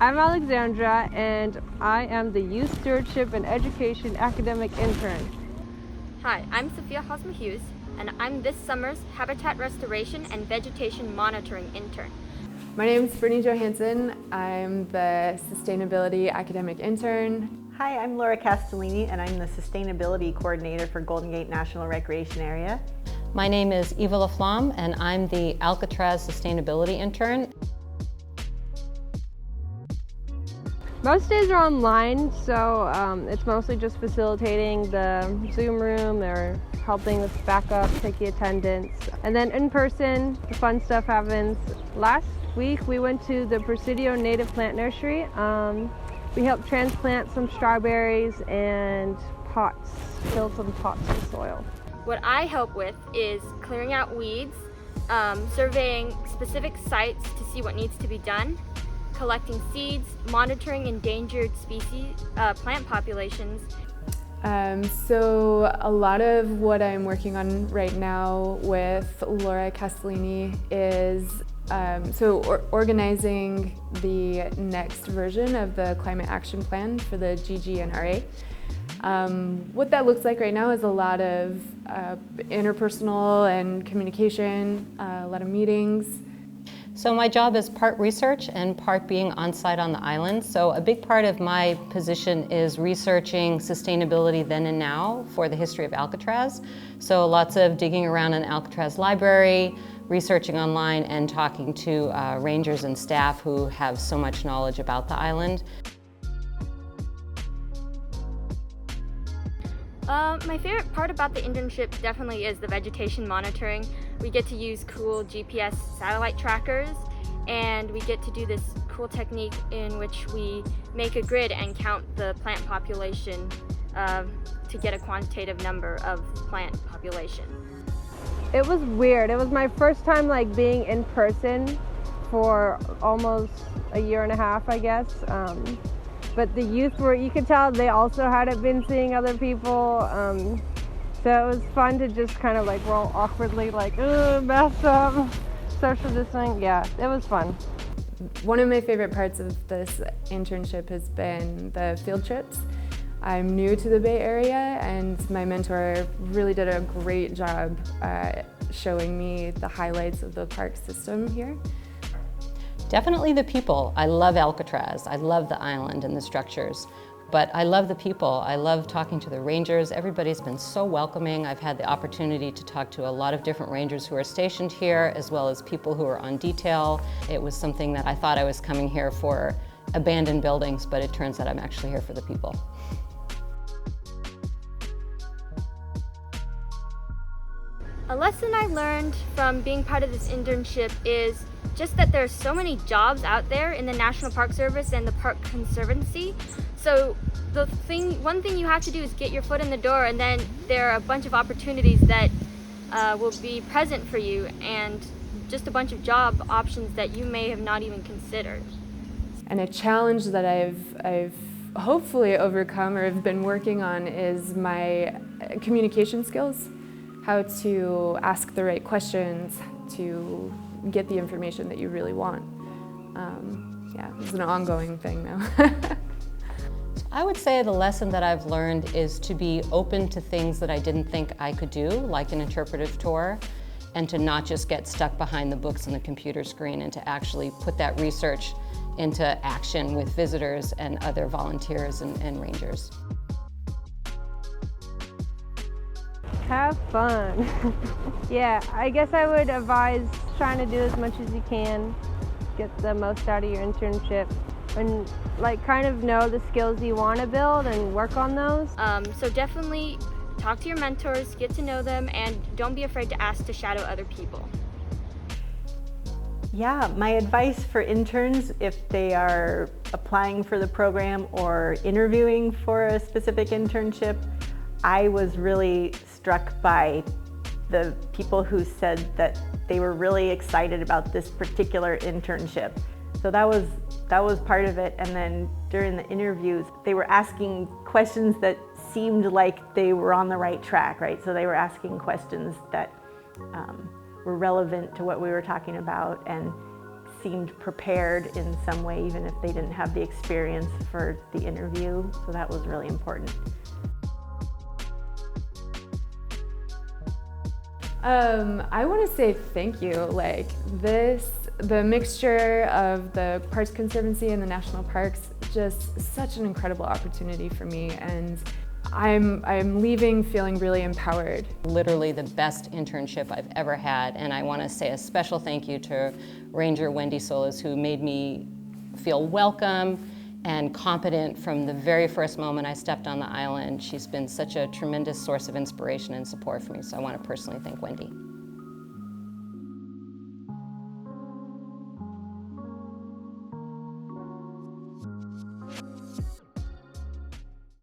I'm Alexandra, and I am the Youth Stewardship and Education Academic Intern. Hi, I'm Sophia Hosmer-Hughes, and I'm this summer's Habitat Restoration and Vegetation Monitoring Intern. My name is Brittany Johansson. I'm the Sustainability Academic Intern. Hi, I'm Laura Castellini, and I'm the Sustainability Coordinator for Golden Gate National Recreation Area. My name is Eva Laflamme, and I'm the Alcatraz Sustainability Intern. Most days are online, so it's mostly just facilitating the Zoom room or helping with backup, taking attendance. And then in person, the fun stuff happens. Last week we went to the Presidio Native Plant Nursery. We helped transplant some strawberries and pots, fill some pots with soil. What I help with is clearing out weeds, surveying specific sites to see what needs to be done, collecting seeds, monitoring endangered species, plant populations. So a lot of what I'm working on right now with Laura Castellini is organizing the next version of the Climate Action Plan for the GGNRA. What that looks like right now is a lot of interpersonal and communication, a lot of meetings. So my job is part research and part being on site on the island. So a big part of my position is researching sustainability then and now for the history of Alcatraz. So lots of digging around in Alcatraz library, researching online, and talking to rangers and staff who have so much knowledge about the island. My favorite part about the internship definitely is the vegetation monitoring. We get to use cool GPS satellite trackers, and we get to do this cool technique in which we make a grid and count the plant population to get a quantitative number of plant population. It was weird. It was my first time being in person for almost a year and a half, I guess. But the youth were, you could tell they also hadn't been seeing other people. So it was fun to just kind of roll awkwardly, mask up, social distancing. Yeah, it was fun. One of my favorite parts of this internship has been the field trips. I'm new to the Bay Area, and my mentor really did a great job showing me the highlights of the park system here. Definitely the people. I love Alcatraz. I love the island and the structures. But I love the people. I love talking to the rangers. Everybody's been so welcoming. I've had the opportunity to talk to a lot of different rangers who are stationed here, as well as people who are on detail. It was something that I thought I was coming here for abandoned buildings, but it turns out I'm actually here for the people. A lesson I learned from being part of this internship is just that there's so many jobs out there in the National Park Service and the Park Conservancy. So one thing you have to do is get your foot in the door, and then there are a bunch of opportunities that will be present for you, and just a bunch of job options that you may have not even considered. And a challenge that I've hopefully overcome or have been working on is my communication skills. How to ask the right questions to get the information that you really want. Yeah, it's an ongoing thing now. I would say the lesson that I've learned is to be open to things that I didn't think I could do, like an interpretive tour, and to not just get stuck behind the books and the computer screen, and to actually put that research into action with visitors and other volunteers and rangers. Have fun. Yeah, I guess I would advise trying to do as much as you can, get the most out of your internship, and kind of know the skills you want to build and work on those. So definitely talk to your mentors, get to know them, and don't be afraid to ask to shadow other people. Yeah, my advice for interns, if they are applying for the program or interviewing for a specific internship, I was really struck by the people who said that they were really excited about this particular internship. So that was part of it. And then during the interviews, they were asking questions that seemed like they were on the right track, right? So they were asking questions that were relevant to what we were talking about and seemed prepared in some way, even if they didn't have the experience for the interview. So that was really important. I want to say thank you. Like the mixture of the Parks Conservancy and the national parks, just such an incredible opportunity for me, and I'm leaving feeling really empowered. Literally the best internship I've ever had, and I want to say a special thank you to Ranger Wendy Solis, who made me feel welcome and competent from the very first moment I stepped on the island. She's been such a tremendous source of inspiration and support for me, so I want to personally thank Wendy.